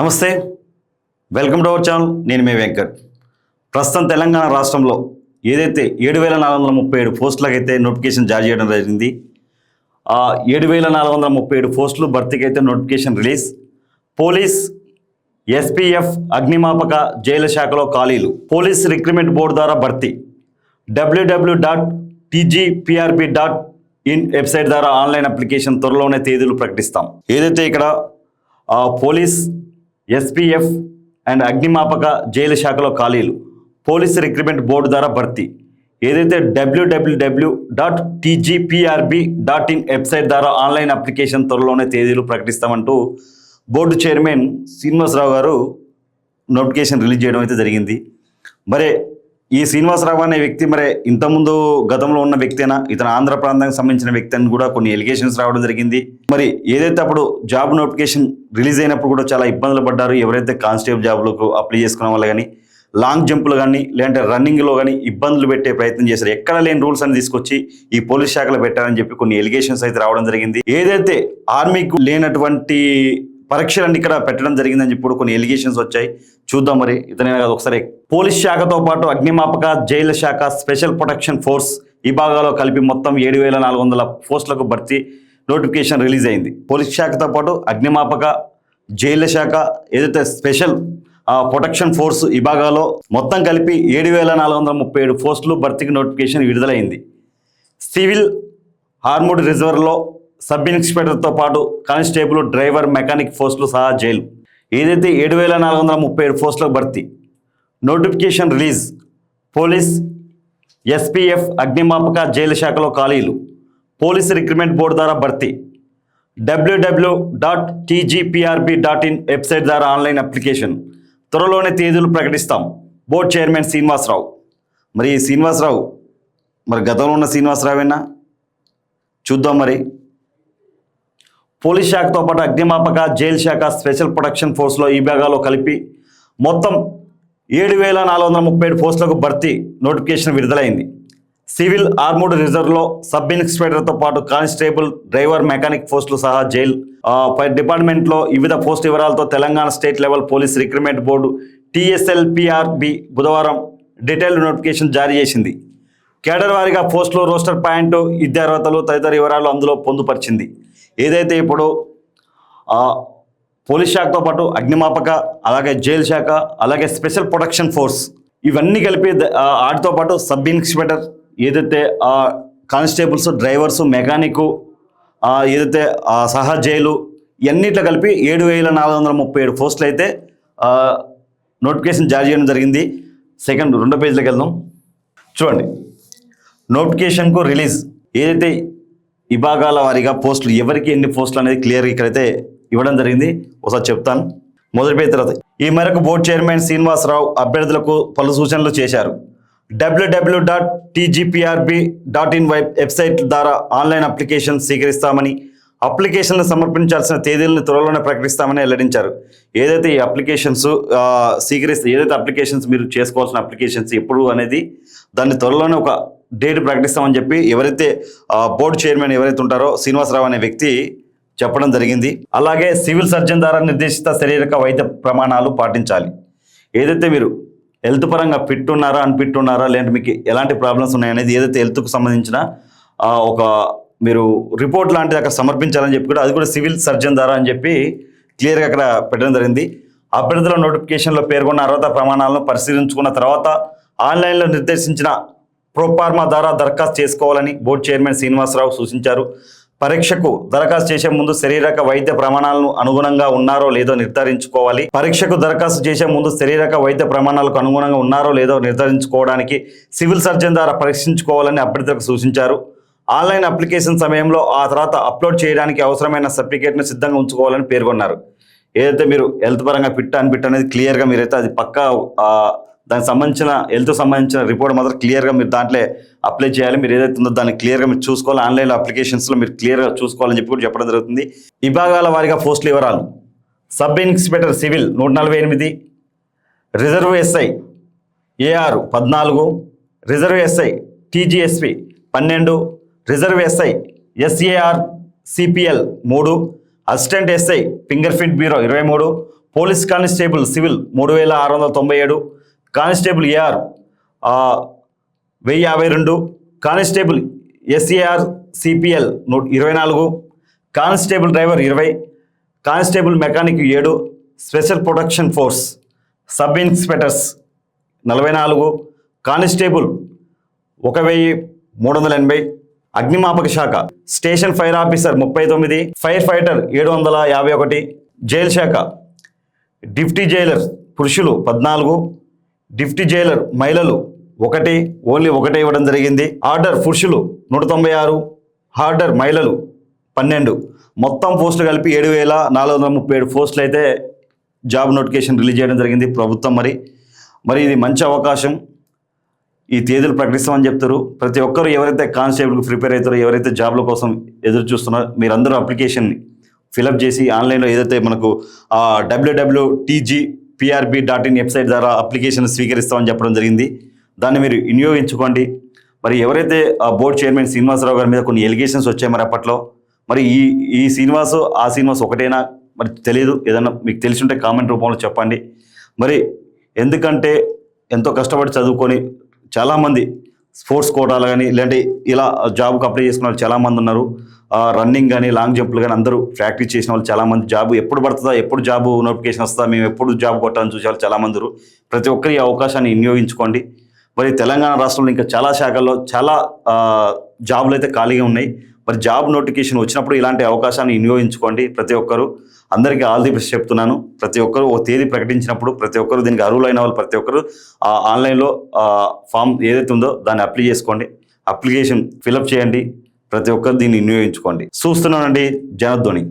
నమస్తే, welcome to our channel. నేను మీ వెంకట్. ప్రస్తుతం తెలంగాణ రాష్ట్రంలో ఏదైతే 7,437 పోస్టులకైతే నోటిఫికేషన్ జారీ చేయడం జరిగింది. ఆ 7,437 పోస్టులు భర్తీకి అయితే నోటిఫికేషన్ రిలీజ్. పోలీస్, ఎస్పీఎఫ్, అగ్నిమాపక, జైలు శాఖలో ఖాళీలు. పోలీస్ రిక్రూట్మెంట్ బోర్డు ద్వారా భర్తీ. www.tgprb.in వెబ్సైట్ ద్వారా ఆన్లైన్ అప్లికేషన్ త్వరలోనే తేదీలు ప్రకటిస్తాం. ఏదైతే ఇక్కడ పోలీస్, ఎస్పీఎఫ్ అండ్ అగ్నిమాపక, జైలు శాఖలో ఖాళీలు. పోలీస్ రిక్రూట్మెంట్ బోర్డు ద్వారా భర్తీ. ఏదైతే www.tgprb.in వెబ్సైట్ ద్వారా ఆన్లైన్ అప్లికేషన్ త్వరలోనే తేదీలు ప్రకటిస్తామంటూ బోర్డు చైర్మన్ శ్రీనివాసరావు గారు నోటిఫికేషన్ రిలీజ్ చేయడం అయితే జరిగింది. మరి ఈ శ్రీనివాసరావు అనే వ్యక్తి మరి ఇంతకుముందు గతంలో ఉన్న వ్యక్తేనా, ఇతను ఆంధ్ర ప్రాంతానికి సంబంధించిన వ్యక్తి అని కూడా కొన్ని ఎలిగేషన్స్ రావడం జరిగింది. మరి ఏదైతే అప్పుడు జాబ్ నోటిఫికేషన్ రిలీజ్ అయినప్పుడు కూడా చాలా ఇబ్బందులు పడ్డారు ఎవరైతే కానిస్టేబుల్ జాబ్లకు అప్లై చేసుకున్న వాళ్ళు కానీ, లాంగ్ జంపులు కానీ లేదంటే రన్నింగ్లో కానీ ఇబ్బందులు పెట్టే ప్రయత్నం చేశారు. ఎక్కడ లేని రూల్స్ అని తీసుకొచ్చి ఈ పోలీస్ శాఖలో పెట్టారని చెప్పి కొన్ని ఎలిగేషన్స్ అయితే రావడం జరిగింది. ఏదైతే ఆర్మీకి లేనటువంటి పరీక్షలన్నీ ఇక్కడ పెట్టడం జరిగిందని చెప్పి కొన్ని ఎలిగేషన్స్ వచ్చాయి. చూద్దాం మరి ఇతనే కాదు ఒకసారి. పోలీస్ శాఖతో పాటు అగ్నిమాపక, జైలు శాఖ, స్పెషల్ ప్రొటెక్షన్ ఫోర్స్ విభాగాల్లో కలిపి మొత్తం 7,400 పోస్టులకు భర్తీ నోటిఫికేషన్ రిలీజ్ అయింది. పోలీస్ శాఖతో పాటు అగ్నిమాపక, జైలు శాఖ, ఏదైతే స్పెషల్ ప్రొటెక్షన్ ఫోర్స్ విభాగాల్లో మొత్తం కలిపి 7,437 పోస్టులు భర్తీకి నోటిఫికేషన్ విడుదలైంది. సివిల్ ఆర్మూడ్ రిజర్వ్లో సబ్ ఇన్స్పెక్టర్తో పాటు కానిస్టేబుల్, డ్రైవర్, మెకానిక్ పోస్టులు సహా జైలు. ఏదైతే 7,437 పోస్టులకు భర్తీ నోటిఫికేషన్ రిలీజ్. పోలీస్, ఎస్పీఎఫ్, అగ్నిమాపక, జైలు శాఖలో ఖాళీలు. పోలీస్ రిక్రూట్మెంట్ బోర్డు ద్వారా భర్తీ. www.tgprb.in వెబ్సైట్ ద్వారా ఆన్లైన్ అప్లికేషన్ త్వరలోనే తేదీలు ప్రకటిస్తాం. Board chairman Srinivasarao. మరి ఈ శ్రీనివాసరావు మరి గతంలో ఉన్న శ్రీనివాసరావేనా? చూద్దాం మరి. పోలీస్ శాఖతో పాటు అగ్నిమాపక, జైలు శాఖ, స్పెషల్ ప్రొటెక్షన్ ఫోర్స్లో ఈ విభాగాల్లో కలిపి మొత్తం 7,437 పోస్టులకు భర్తీ నోటిఫికేషన్ విడుదలైంది. సివిల్ ఆర్మూడ్ రిజర్వ్లో సబ్ ఇన్స్పెక్టర్తో పాటు కానిస్టేబుల్, డ్రైవర్, మెకానిక్ పోస్టులు సహా జైలు. పై డిపార్ట్మెంట్లో వివిధ పోస్టు వివరాలతో Telangana state level police recruitment board TSLPRB బుధవారం డీటెయిల్డ్ నోటిఫికేషన్ జారీ చేసింది. కేడర్ వారీగా పోస్టులు, రోస్టర్ పాయింట్, విద్యార్హతలు తదితర వివరాలు అందులో పొందుపరిచింది. ఏదైతే ఇప్పుడు పోలీస్ శాఖతో పాటు అగ్నిమాపక, అలాగే జైలు శాఖ, అలాగే స్పెషల్ ప్రొటెక్షన్ ఫోర్స్ ఇవన్నీ కలిపి వాటితో పాటు సబ్ ఇన్స్పెక్టర్, ఏదైతే కానిస్టేబుల్స్, డ్రైవర్స్, మెకానిక్, ఏదైతే సహా జైలు ఇవన్నిట్లో కలిపి 7,437 పోస్టులు అయితే నోటిఫికేషన్ జారీ చేయడం జరిగింది. రెండో పేజీలోకి వెళ్దాం. చూడండి, నోటిఫికేషన్కు రిలీజ్. ఏదైతే విభాగాల వారీగా పోస్టులు ఎవరికి ఎన్ని పోస్టులు అనేది క్లియర్ ఇక్కడైతే ఇవ్వడం జరిగింది. ఒకసారి చెప్తాను. మొదటి పేజీ తర్వాత ఈ మేరకు బోర్డు చైర్మన్ శ్రీనివాసరావు అభ్యర్థులకు పలు సూచనలు చేశారు. www.tgprb.in వెబ్సైట్ ద్వారా ఆన్లైన్ అప్లికేషన్ స్వీకరిస్తామని, అప్లికేషన్లు సమర్పించాల్సిన తేదీలను త్వరలోనే ప్రకటిస్తామని వెల్లడించారు. ఏదైతే ఈ అప్లికేషన్స్ ఏదైతే అప్లికేషన్స్ మీరు చేసుకోవాల్సిన అప్లికేషన్స్ ఎప్పుడు అనేది దాన్ని త్వరలోనే ఒక డేట్ ప్రకటిస్తామని చెప్పి ఎవరైతే బోర్డు చైర్మన్ ఎవరైతే ఉంటారో శ్రీనివాసరావు అనే వ్యక్తి చెప్పడం జరిగింది. అలాగే సివిల్ సర్జన్ ద్వారా నిర్దేశిత శారీరక వైద్య ప్రమాణాలు పాటించాలి. ఏదైతే మీరు హెల్త్ పరంగా ఫిట్ ఉన్నారా, అన్ఫిట్ ఉన్నారా, లేదంటే మీకు ఎలాంటి ప్రాబ్లమ్స్ ఉన్నాయనేది ఏదైతే హెల్త్కు సంబంధించిన ఒక మీరు రిపోర్ట్ లాంటిది అక్కడ సమర్పించాలని చెప్పి కూడా అది కూడా సివిల్ సర్జన్ ద్వారా అని చెప్పి క్లియర్గా అక్కడ పెట్టడం జరిగింది. అభ్యర్థుల నోటిఫికేషన్లో పేర్కొన్న అర్హత ప్రమాణాలను పరిశీలించుకున్న తర్వాత ఆన్లైన్లో నిర్దేశించిన ప్రోఫార్మా ద్వారా దరఖాస్తు చేసుకోవాలని బోర్డు చైర్మన్ శ్రీనివాసరావు సూచించారు. పరీక్షకు దరఖాస్తు చేసే ముందు శారీరక వైద్య ప్రమాణాలను అనుగుణంగా ఉన్నారో లేదో నిర్ధారించుకోవాలి. పరీక్షకు దరఖాస్తు చేసే ముందు శారీరక వైద్య ప్రమాణాలకు అనుగుణంగా ఉన్నారో లేదో నిర్ధారించుకోవడానికి సివిల్ సర్జన్ ద్వారా పరీక్షించుకోవాలని అభ్యర్థులకు సూచించారు. ఆన్లైన్ అప్లికేషన్ సమయంలో ఆ తర్వాత అప్లోడ్ చేయడానికి అవసరమైన సర్టిఫికేట్ను సిద్ధంగా ఉంచుకోవాలని పేర్కొన్నారు. ఏదైతే మీరు హెల్త్ పరంగా ఫిట్ అన్ఫిట్ అనేది క్లియర్గా మీరైతే అది పక్కా దానికి సంబంధించిన హెల్త్ సంబంధించిన రిపోర్ట్ మాత్రం క్లియర్గా మీరు దాంట్లో అప్లై చేయాలి. మీరు ఏదైతే ఉందో దాన్ని క్లియర్గా మీరు చూసుకోవాలి. ఆన్లైన్లో అప్లికేషన్స్లో మీరు క్లియర్గా చూసుకోవాలని చెప్పి కూడా చెప్పడం జరుగుతుంది. విభాగాల వారీగా పోస్టుల వివరాలు. Sub inspector civil 148, reserve SI AR 14, reserve SI TGSP 12, reserve SI SAR CPL 3, assistant SI finger print bureau 23, police constable civil 3697, constable AR 1052, constable SAR CPL 24, constable driver 20, constable mechanic 7, special protection force sub inspectors 44, constable 1380, అగ్నిమాపక శాఖ station fire officer 39, fire fighter 751, jail శాఖ deputy jailer పురుషులు 14, deputy Jailer మహిళలు 1, only 1 ఇవ్వడం జరిగింది. Order పురుషులు 196, order మహిళలు 12, మొత్తం పోస్టులు కలిపి 7437 పోస్టులు అయితే జాబ్ నోటిఫికేషన్ రిలీజ్ చేయడం జరిగింది ప్రభుత్వం. మరి ఇది మంచి అవకాశం. ఈ తేదీలు ప్రకటిస్తామని చెప్తారు. ప్రతి ఒక్కరు ఎవరైతే కానిస్టేబుల్కి ప్రిపేర్ అవుతారో, ఎవరైతే జాబ్ల కోసం ఎదురు చూస్తున్నారో, మీరందరూ అప్లికేషన్ని ఫిలప్ చేసి ఆన్లైన్లో ఏదైతే మనకు www.tgprb.in వెబ్సైట్ ద్వారా అప్లికేషన్ స్వీకరిస్తామని చెప్పడం జరిగింది. దాన్ని మీరు వినియోగించుకోండి. మరి ఎవరైతే ఆ బోర్డు చైర్మన్ శ్రీనివాసరావు గారి మీద కొన్ని ఎలిగేషన్స్ వచ్చాయి మరి అప్పట్లో, మరి ఈ శ్రీనివాస్ ఆ శ్రీనివాస్ ఒకటేనా మరి తెలియదు. ఏదన్నా మీకు తెలిసి ఉంటే కామెంట్ రూపంలో చెప్పండి. మరి ఎందుకంటే ఎంతో కష్టపడి చదువుకొని చాలామంది స్పోర్ట్స్ కోటాలు కానీ ఇలాంటి ఇలా జాబ్కి అప్లై చేసుకున్న వాళ్ళు చాలామంది ఉన్నారు. రన్నింగ్ కానీ లాంగ్ జంప్లు కానీ అందరూ ప్రాక్టీస్ చేసిన వాళ్ళు చాలామంది, జాబ్ ఎప్పుడు పడుతుందా, ఎప్పుడు జాబ్ నోటిఫికేషన్ వస్తుందా, మేము ఎప్పుడు జాబ్ కొట్టాలని చూసే వాళ్ళు చాలామంది. ప్రతి ఒక్కరి అవకాశాన్ని వినియోగించుకోండి. మరి తెలంగాణ రాష్ట్రంలో ఇంకా చాలా శాఖల్లో చాలా జాబులు అయితే ఖాళీగా ఉన్నాయి. మరి జాబ్ నోటిఫికేషన్ వచ్చినప్పుడు ఇలాంటి అవకాశాన్ని వినియోగించుకోండి. ప్రతి ఒక్కరు అందరికీ ఆల్ ది బెస్ట్ చెప్తున్నాను. ప్రతి ఒక్కరు ఓ తేదీ ప్రకటించినప్పుడు ప్రతి ఒక్కరు దీనికి అర్హులైన వాళ్ళు ప్రతి ఒక్కరు ఆన్లైన్లో ఫామ్ ఏదైతే ఉందో దాన్ని అప్లై చేసుకోండి, అప్లికేషన్ ఫిలప్ చేయండి. ప్రతి ఒక్కరు దీన్ని వినియోగించుకోండి. చూస్తున్నానండి జనధ్వని.